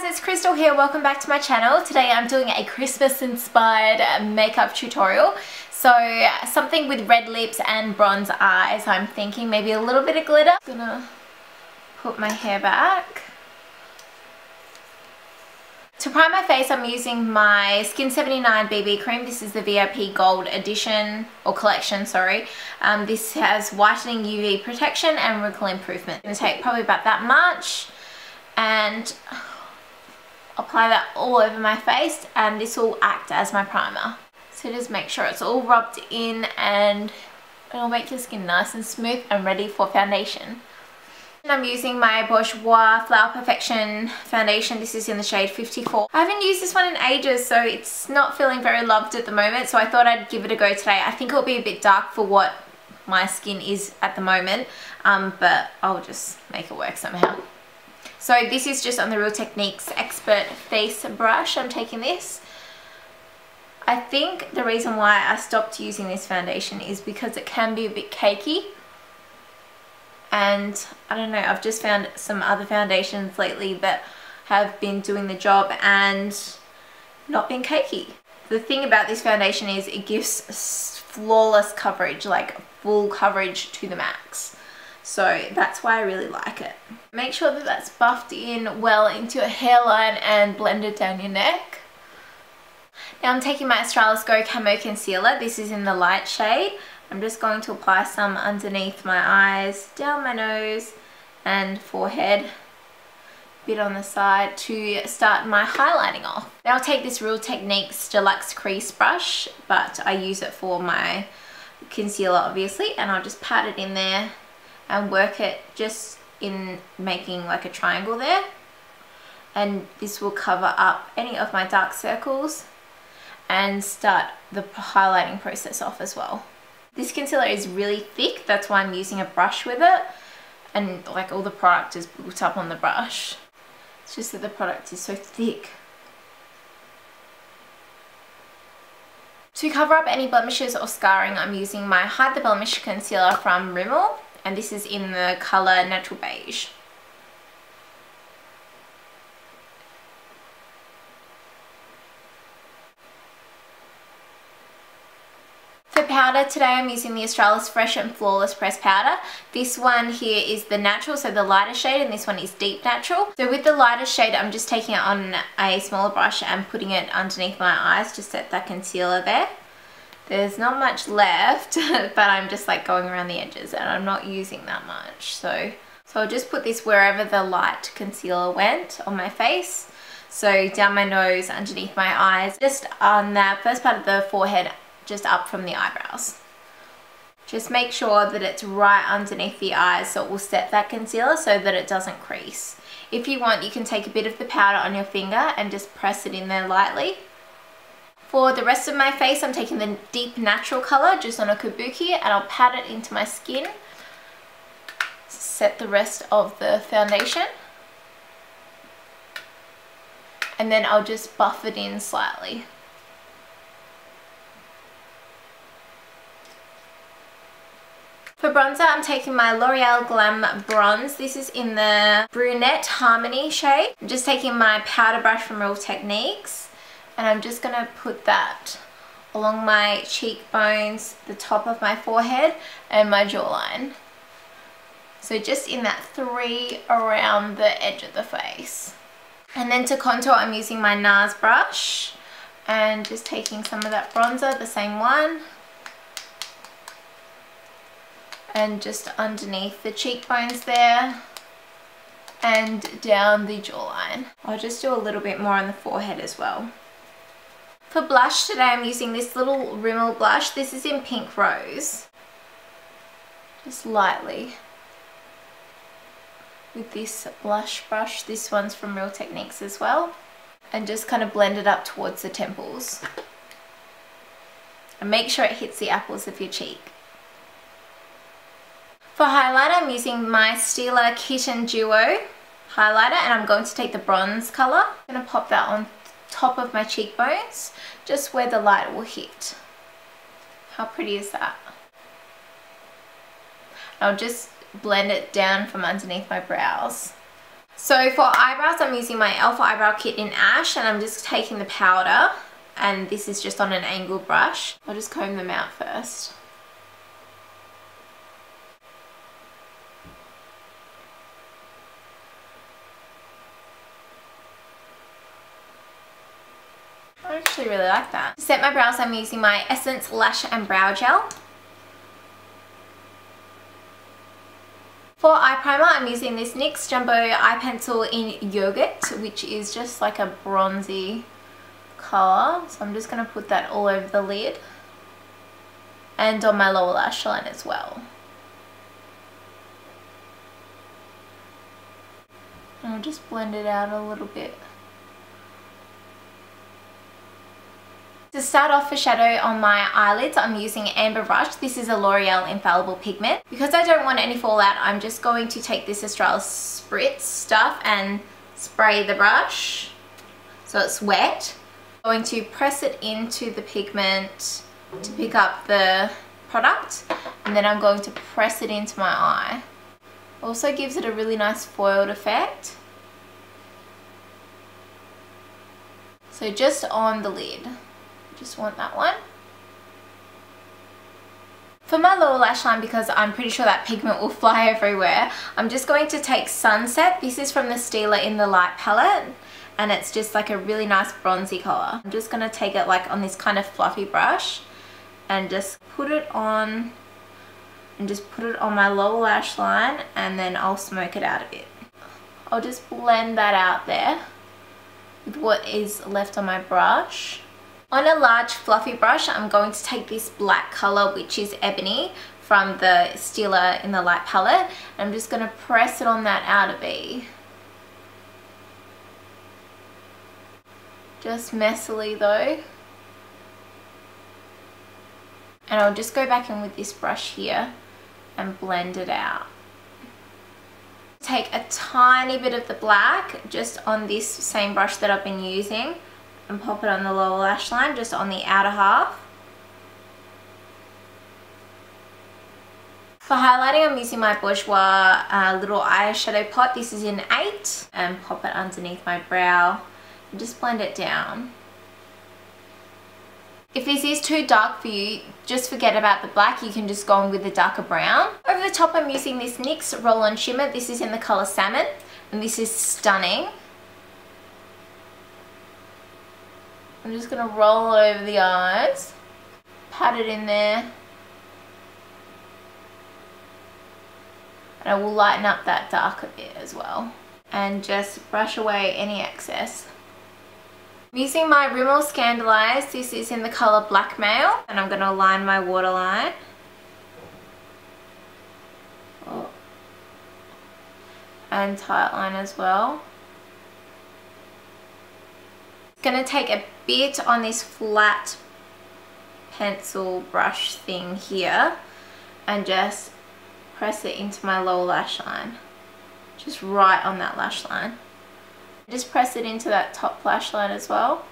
it's Crystal here. Welcome back to my channel. Today I'm doing a Christmas inspired makeup tutorial. So something with red lips and bronze eyes. I'm thinking maybe a little bit of glitter. I'm gonna put my hair back. To prime my face, I'm using my Skin 79 BB cream. This is the VIP Gold edition, or collection, sorry. This has whitening UV protection and wrinkle improvement. I'm going to take probably about that much and apply that all over my face, and this will act as my primer. So just make sure it's all rubbed in and it'll make your skin nice and smooth and ready for foundation. And I'm using my Bourjois Flower Perfection foundation. This is in the shade 54. I haven't used this one in ages, so it's not feeling very loved at the moment, so I thought I'd give it a go today. I think it'll be a bit dark for what my skin is at the moment, but I'll just make it work somehow. So this is just on the Real Techniques Expert Face Brush. I'm taking this. I think the reason why I stopped using this foundation is because it can be a bit cakey. And I don't know, I've just found some other foundations lately that have been doing the job and not been cakey. The thing about this foundation is it gives flawless coverage, like full coverage to the max. So that's why I really like it. Make sure that that's buffed in well into your hairline and blended down your neck. Now I'm taking my Australis Go Camo Concealer. This is in the light shade. I'm just going to apply some underneath my eyes, down my nose and forehead, a bit on the side to start my highlighting off. Now I'll take this Real Techniques Deluxe Crease Brush, but I use it for my concealer obviously, and I'll just pat it in there and work it just in making like a triangle there, and this will cover up any of my dark circles and start the highlighting process off as well. This concealer is really thick, that's why I'm using a brush with it, and like all the product is built up on the brush. It's just that the product is so thick. To cover up any blemishes or scarring, I'm using my Hide the Blemish concealer from Rimmel, and this is in the colour Natural Beige. For powder, today I'm using the Australis Fresh and Flawless Pressed Powder. This one here is the natural, so the lighter shade, and this one is deep natural. So with the lighter shade, I'm just taking it on a smaller brush and putting it underneath my eyes to set that concealer there. There's not much left, but I'm just like going around the edges and I'm not using that much. So I'll just put this wherever the light concealer went on my face. So down my nose, underneath my eyes, just on that first part of the forehead, just up from the eyebrows. Just make sure that it's right underneath the eyes so it will set that concealer so that it doesn't crease. If you want, you can take a bit of the powder on your finger and just press it in there lightly. For the rest of my face, I'm taking the deep natural colour just on a kabuki, and I'll pat it into my skin. Set the rest of the foundation. And then I'll just buff it in slightly. For bronzer, I'm taking my Loreal Glam Bronze. This is in the Brunette Harmony shade. I'm just taking my powder brush from Real Techniques, and I'm just going to put that along my cheekbones, the top of my forehead and my jawline. So just in that 3 around the edge of the face. And then to contour, I'm using my NARS brush and just taking some of that bronzer, the same one, and just underneath the cheekbones there and down the jawline. I'll just do a little bit more on the forehead as well. For blush, today I'm using this little Rimmel blush. This is in Pink Rose. Just lightly with this blush brush. This one's from Real Techniques as well. And just kind of blend it up towards the temples. And make sure it hits the apples of your cheek. For highlighter, I'm using my Stila Kitten Duo Highlighter, and I'm going to take the bronze colour. I'm going to pop that on top of my cheekbones, just where the light will hit. How pretty is that? I'll just blend it down from underneath my brows. So for eyebrows, I'm using my e.l.f. eyebrow kit in Ash, and I'm just taking the powder, and this is just on an angled brush. I'll just comb them out first. I actually really like that. To set my brows, I'm using my Essence Lash and Brow Gel. For eye primer, I'm using this NYX Jumbo Eye Pencil in Yogurt, which is just like a bronzy colour. So I'm just going to put that all over the lid and on my lower lash line as well. And I'll just blend it out a little bit. To start off for shadow on my eyelids, I'm using Amber Rush. This is a L'Oreal Infallible Pigment. Because I don't want any fallout, I'm just going to take this Australis Spritz stuff and spray the brush so it's wet. I'm going to press it into the pigment to pick up the product, and then I'm going to press it into my eye. Also gives it a really nice foiled effect. So just on the lid. Just want that one. For my lower lash line, because I'm pretty sure that pigment will fly everywhere, I'm just going to take Sunset. This is from the Stila in the Light palette, and it's just like a really nice bronzy colour. I'm just going to take it like on this kind of fluffy brush and just put it on, and just put it on my lower lash line, and then I'll smoke it out a bit. I'll just blend that out there with what is left on my brush. On a large fluffy brush, I'm going to take this black colour, which is Ebony, from the Stila in the Light palette. And I'm just going to press it on that outer V. Just messily though. And I'll just go back in with this brush here and blend it out. Take a tiny bit of the black just on this same brush that I've been using, and pop it on the lower lash line, just on the outer half. For highlighting, I'm using my Bourjois little eyeshadow pot. This is in 8, and pop it underneath my brow and just blend it down. If this is too dark for you, just forget about the black. You can just go in with the darker brown. Over the top, I'm using this NYX Roll-On Shimmer. This is in the colour Salmon, and this is stunning. I'm just going to roll it over the eyes, pat it in there, and I will lighten up that darker bit as well, and just brush away any excess. I'm using my Rimmel Scandaleyes. This is in the colour Blackmail, and I'm going to line my waterline. And tightline as well. Going to take a bit on this flat pencil brush thing here and just press it into my lower lash line, just right on that lash line. Just press it into that top lash line as well.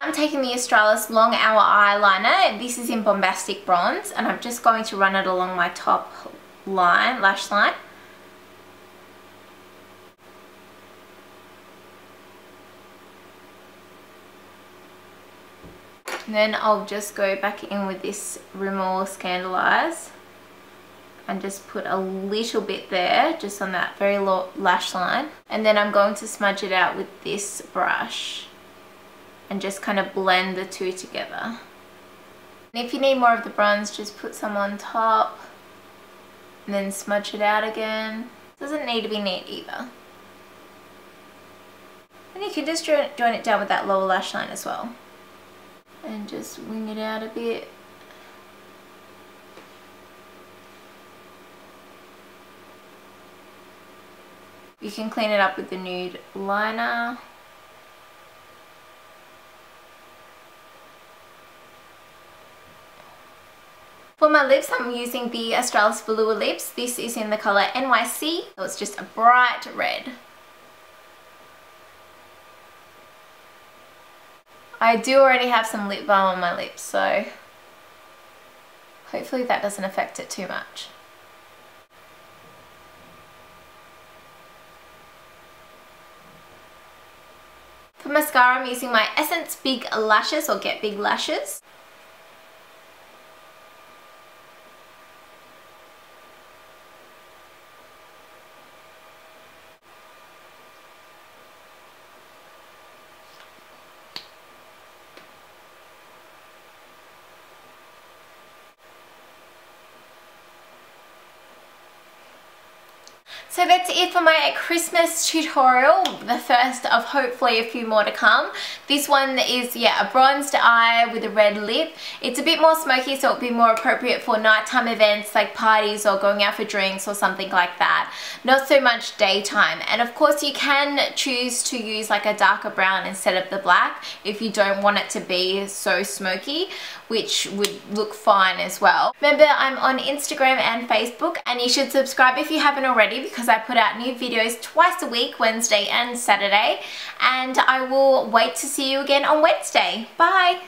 I'm taking the Australis Long Hour eyeliner. This is in Bombastic Bronze, and I'm just going to run it along my top line, lash line. And then I'll just go back in with this Rimmel Scandaleyes and just put a little bit there, just on that very low lash line. And then I'm going to smudge it out with this brush and just kind of blend the two together. And if you need more of the bronze, just put some on top and then smudge it out again. Doesn't need to be neat either. And you can just join it down with that lower lash line as well. And just wing it out a bit. You can clean it up with the nude liner. For my lips, I'm using the Australis Velour Lips. This is in the colour NYC, so it's just a bright red. I do already have some lip balm on my lips, so Hopefully that doesn't affect it too much. For mascara, I'm using my Essence Big Lashes, or Get Big Lashes. So that's it for my Christmas tutorial, the first of hopefully a few more to come. This one is, yeah, a bronzed eye with a red lip. It's a bit more smoky, so it'll be more appropriate for nighttime events like parties or going out for drinks or something like that. Not so much daytime. And of course you can choose to use like a darker brown instead of the black if you don't want it to be so smoky, which would look fine as well. Remember, I'm on Instagram and Facebook, and you should subscribe if you haven't already, because I put out new videos twice a week, Wednesday and Saturday, and I will wait to see you again on Wednesday. Bye!